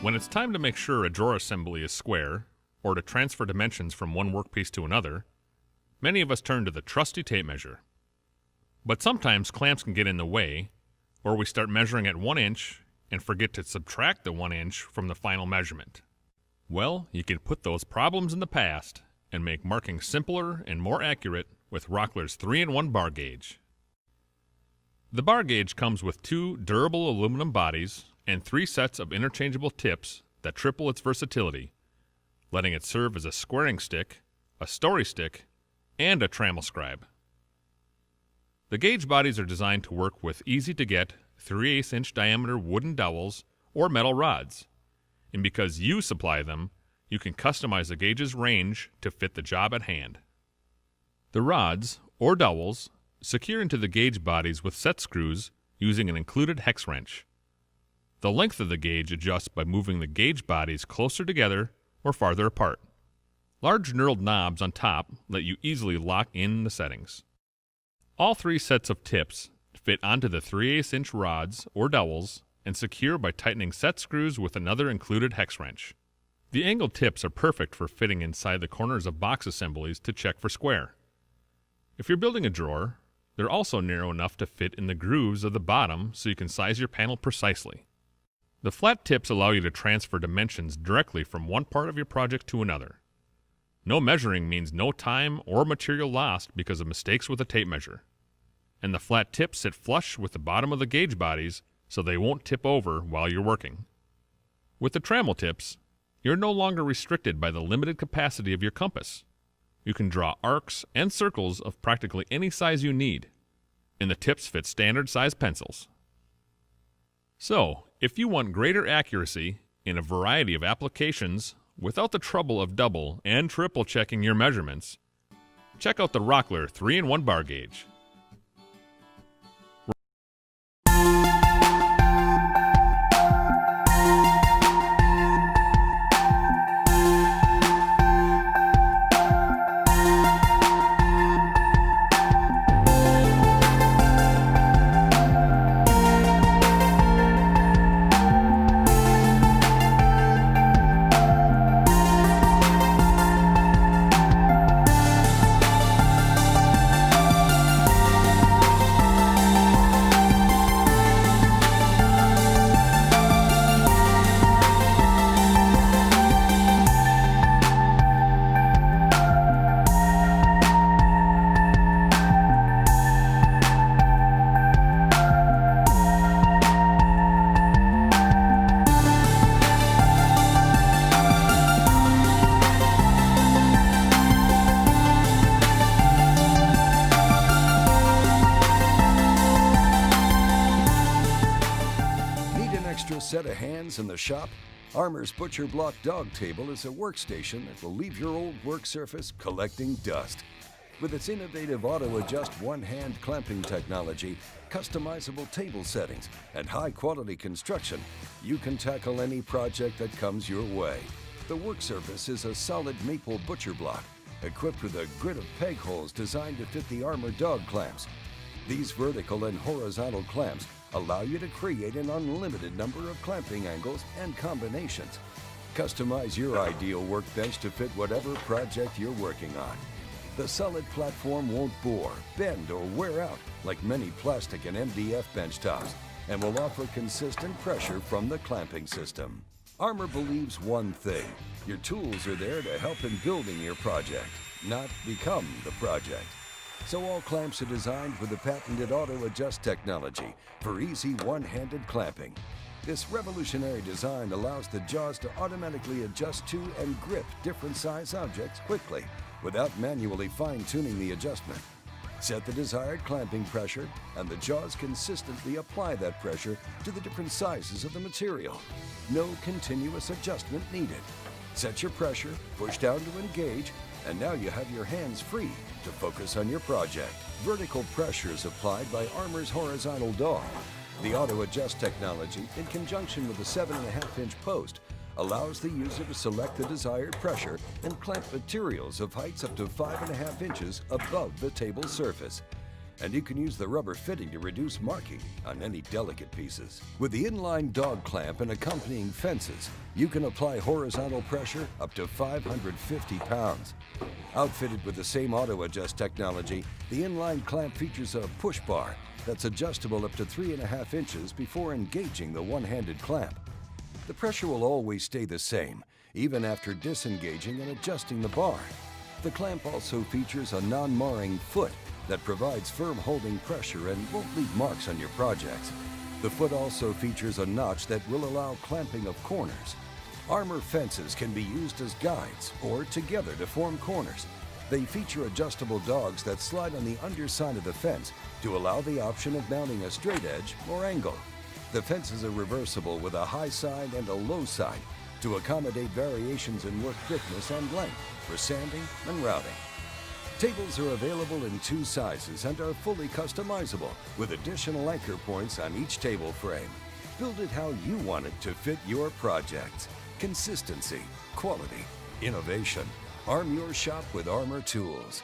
When it's time to make sure a drawer assembly is square, or to transfer dimensions from one workpiece to another, many of us turn to the trusty tape measure. But sometimes clamps can get in the way, or we start measuring at 1 inch and forget to subtract the 1 inch from the final measurement. Well, you can put those problems in the past and make marking simpler and more accurate with Rockler's 3-in-1 bar gauge. The bar gauge comes with 2 durable aluminum bodies and 3 sets of interchangeable tips that triple its versatility, letting it serve as a squaring stick, a story stick, and a trammel scribe. The gauge bodies are designed to work with easy-to-get 3/8 inch diameter wooden dowels or metal rods, and because you supply them, you can customize the gauge's range to fit the job at hand. The rods, or dowels, secure into the gauge bodies with set screws using an included hex wrench. The length of the gauge adjusts by moving the gauge bodies closer together or farther apart. Large knurled knobs on top let you easily lock in the settings. All 3 sets of tips fit onto the 3/8 inch rods or dowels and secure by tightening set screws with another included hex wrench. The angled tips are perfect for fitting inside the corners of box assemblies to check for square. If you're building a drawer, they're also narrow enough to fit in the grooves of the bottom so you can size your panel precisely. The flat tips allow you to transfer dimensions directly from one part of your project to another. No measuring means no time or material lost because of mistakes with a tape measure. And the flat tips sit flush with the bottom of the gauge bodies so they won't tip over while you're working. With the trammel tips, you're no longer restricted by the limited capacity of your compass. You can draw arcs and circles of practically any size you need, and the tips fit standard size pencils. So, if you want greater accuracy in a variety of applications without the trouble of double and triple checking your measurements, check out the Rockler 3-in-1 bar gauge. Set of hands in the shop? Armor's Butcher Block Dog Table is a workstation that will leave your old work surface collecting dust. With its innovative auto-adjust one-hand clamping technology, customizable table settings, and high-quality construction, you can tackle any project that comes your way. The work surface is a solid maple butcher block, equipped with a grid of peg holes designed to fit the Armor dog clamps. These vertical and horizontal clamps allow you to create an unlimited number of clamping angles and combinations. Customize your ideal workbench to fit whatever project you're working on. The solid platform won't bore, bend, or wear out like many plastic and MDF bench tops, and will offer consistent pressure from the clamping system. Armor believes one thing: your tools are there to help in building your project, not become the project. So all clamps are designed with the patented auto-adjust technology for easy one-handed clamping. This revolutionary design allows the jaws to automatically adjust to and grip different size objects quickly without manually fine-tuning the adjustment. Set the desired clamping pressure, and the jaws consistently apply that pressure to the different sizes of the material. No continuous adjustment needed. Set your pressure, push down to engage, and now you have your hands free to focus on your project. Vertical pressure is applied by Armor's horizontal dog. The auto-adjust technology, in conjunction with a 7.5-inch post, allows the user to select the desired pressure and clamp materials of heights up to 5.5 inches above the table surface. And you can use the rubber fitting to reduce marking on any delicate pieces. With the inline dog clamp and accompanying fences, you can apply horizontal pressure up to 550 pounds. Outfitted with the same auto-adjust technology, the inline clamp features a push bar that's adjustable up to 3.5 inches before engaging the one-handed clamp. The pressure will always stay the same, even after disengaging and adjusting the bar. The clamp also features a non-marring foot that provides firm holding pressure and won't leave marks on your projects. The foot also features a notch that will allow clamping of corners. Armor fences can be used as guides or together to form corners. They feature adjustable dogs that slide on the underside of the fence to allow the option of mounting a straight edge or angle. The fences are reversible with a high side and a low side to accommodate variations in work thickness and length for sanding and routing. Tables are available in 2 sizes and are fully customizable with additional anchor points on each table frame. Build it how you want it to fit your projects. Consistency, quality, innovation. Arm your shop with Armor tools.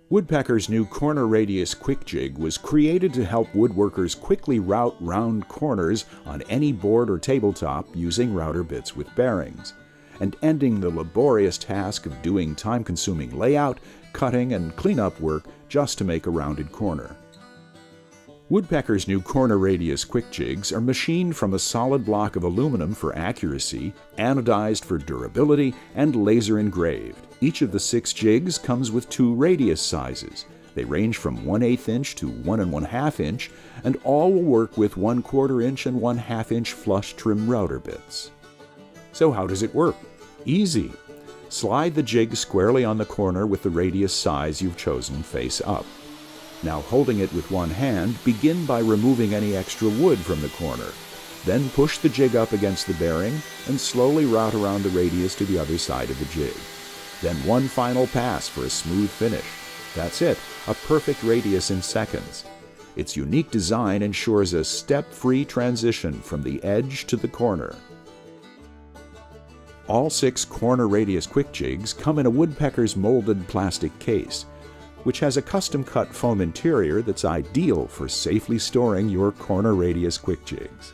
Woodpecker's new corner radius quick jig was created to help woodworkers quickly route round corners on any board or tabletop using router bits with bearings, and ending the laborious task of doing time-consuming layout, cutting, and cleanup work just to make a rounded corner. Woodpecker's new corner radius quick jigs are machined from a solid block of aluminum for accuracy, anodized for durability, and laser engraved. Each of the 6 jigs comes with 2 radius sizes. They range from 1/8 inch to 1 1/2 inch, and all will work with 1/4 inch and 1/2 inch flush trim router bits. So how does it work? Easy. Slide the jig squarely on the corner with the radius size you've chosen face up. Now, holding it with one hand, begin by removing any extra wood from the corner. Then push the jig up against the bearing and slowly route around the radius to the other side of the jig. Then one final pass for a smooth finish. That's it, a perfect radius in seconds. Its unique design ensures a step-free transition from the edge to the corner. All 6 corner radius quick jigs come in a Woodpecker's molded plastic case, which has a custom-cut foam interior that's ideal for safely storing your corner radius quick jigs.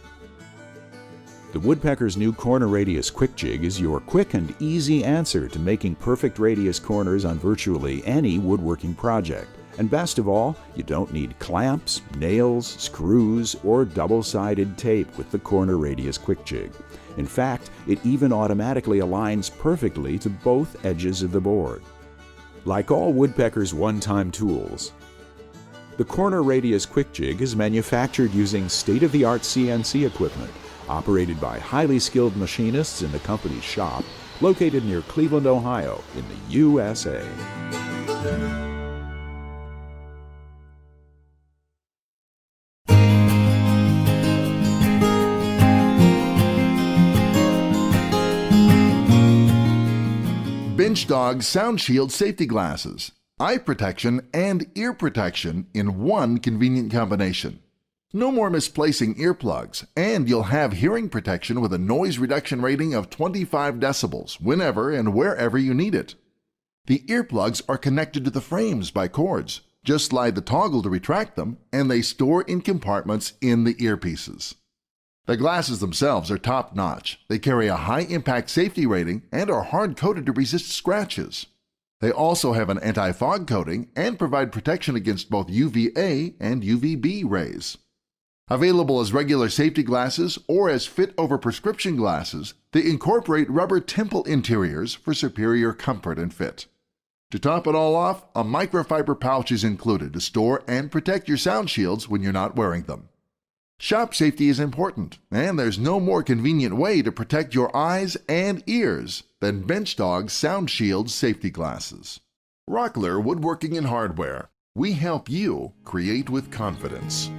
The Woodpecker's new corner radius quick jig is your quick and easy answer to making perfect radius corners on virtually any woodworking project. And best of all, you don't need clamps, nails, screws, or double-sided tape with the corner radius quick jig. In fact, it even automatically aligns perfectly to both edges of the board. Like all Woodpecker's one-time tools, the corner radius quick jig is manufactured using state-of-the-art CNC equipment, operated by highly skilled machinists in the company's shop, located near Cleveland, Ohio, in the USA. Bench Dog Sound Shield safety glasses, eye protection and ear protection in one convenient combination. No more misplacing earplugs, and you'll have hearing protection with a noise reduction rating of 25 decibels whenever and wherever you need it. The earplugs are connected to the frames by cords. Just slide the toggle to retract them, and they store in compartments in the earpieces. The glasses themselves are top-notch. They carry a high-impact safety rating and are hard-coated to resist scratches. They also have an anti-fog coating and provide protection against both UVA and UVB rays. Available as regular safety glasses or as fit-over prescription glasses, they incorporate rubber temple interiors for superior comfort and fit. To top it all off, a microfiber pouch is included to store and protect your sound shields when you're not wearing them. Shop safety is important, and there's no more convenient way to protect your eyes and ears than Bench Dog Sound Shield safety glasses. Rockler Woodworking and Hardware. We help you create with confidence.